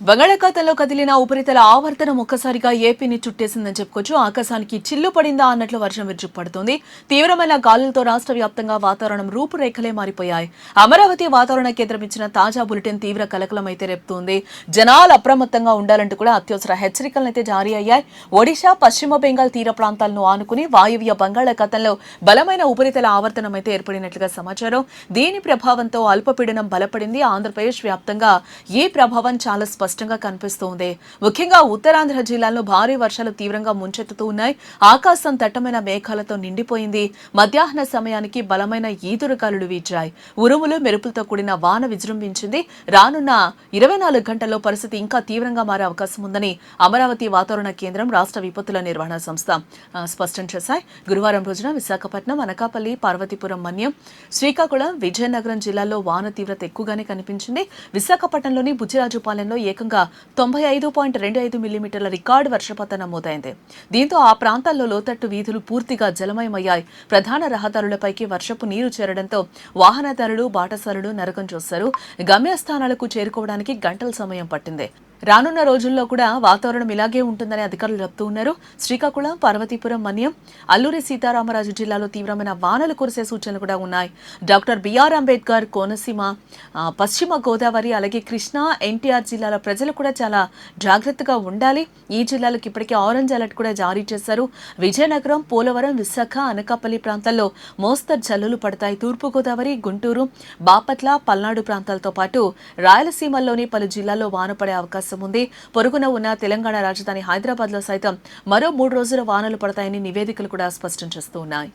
బంగాళాఖాతంలో కదిలిన ఉపరితల ఆవర్తనం ఒక్కసారిగా ఏపీని చుట్టేసిందని చెప్పుకోవచ్చు. ఆకాశానికి చిల్లు పడిందా అన్నట్లు వర్షం విరుచుకుపడుతోంది. తీవ్రమైన గాలులతో రాష్ట్ర వ్యాప్తంగా వాతావరణం రూపురేఖలే మారిపోయాయి. అమరావతి వాతావరణ కేంద్రం ఇచ్చిన తాజా బులెటిన్ తీవ్ర కలకలం అయితే రేపుతోంది. జనాలు అప్రమత్తంగా ఉండాలంటూ కూడా అత్యవసర హెచ్చరికలనైతే జారీ అయ్యాయి. ఒడిశా, పశ్చిమ బెంగాల్ తీర ప్రాంతాలను ఆనుకుని వాయువ్య బంగాళాఖాతంలో బలమైన ఉపరితల ఆవర్తనం అయితే ఏర్పడినట్లుగా సమాచారం. దీని ప్రభావంతో అల్పపీడనం బలపడింది. ఆంధ్రప్రదేశ్ వ్యాప్తంగా ఈ ప్రభావం చాలా స్పష్టంగా కనిపిస్తోంది. ముఖ్యంగా ఉత్తరాంధ్ర జిల్లాల్లో భారీ వర్షాలు తీవ్రంగా ముంచెత్తుతూ ఉన్నాయి. ఆకాశం దట్టమైన మేఘాలతో నిండిపోయింది. మధ్యాహ్న సమయానికి బలమైన ఈదురుగాలులు వీచాయి. ఉరుములు, మెరుపులతో కూడిన వాన విజృంభించింది. రానున్న 24 గంటల్లో పరిస్థితి ఇంకా తీవ్రంగా మారే అవకాశం ఉందని అమరావతి వాతావరణ కేంద్రం, రాష్ట్ర విపత్తుల నిర్వహణ సంస్థ స్పష్టం చేశాయి. గురువారం రోజున విశాఖపట్నం, అనకాపల్లి, పార్వతీపురం, మన్యం, శ్రీకాకుళం, విజయనగరం జిల్లాల్లో వాన తీవ్రత ఎక్కువగానే కనిపించింది. విశాఖపట్నంలోని బుచ్చిరాజుపాలెంలో ఏకంగా 95.25 మిల్లీమీటర్ల రికార్డు వర్షపాతం నమోదైంది. దీంతో ఆ ప్రాంతాల్లో లోతట్టు వీధులు పూర్తిగా జలమయమయ్యాయి. ప్రధాన రహదారులపైకి వర్షపు నీరు చేరడంతో వాహనదారులు, బాటసారులు నరకం చూశారు. గమ్యస్థానాలకు చేరుకోవడానికి గంటల సమయం పట్టింది. రానున్న రోజుల్లో కూడా వాతావరణం ఇలాగే ఉంటుందని అధికారులు చెబుతూ ఉన్నారు. శ్రీకాకుళం, పార్వతీపురం, మన్యం, అల్లూరి సీతారామరాజు జిల్లాలో తీవ్రమైన వానలు కురిసే సూచనలు కూడా ఉన్నాయి. డాక్టర్ బిఆర్ అంబేద్కర్, కోనసీమ, పశ్చిమ గోదావరి, అలాగే కృష్ణా, ఎన్టీఆర్ జిల్లాల ప్రజలు కూడా చాలా జాగ్రత్తగా ఉండాలి. ఈ జిల్లాలకు ఇప్పటికే ఆరెంజ్ అలర్ట్ కూడా జారీ చేశారు. విజయనగరం, పోలవరం, విశాఖ, అనకాపల్లి ప్రాంతాల్లో మోస్తరు జల్లులు పడతాయి. తూర్పుగోదావరి, గుంటూరు, బాపట్ల, పల్నాడు ప్రాంతాలతో పాటు రాయలసీమల్లోని పలు జిల్లాల్లో వాన పడే అవకాశం ఉంది. పొరుగున ఉన్న తెలంగాణ రాజధాని హైదరాబాద్ లో సైతం మరో 3 రోజుల వానలు పడతాయని నివేదికలు కూడా స్పష్టం చేస్తూ ఉన్నాయి.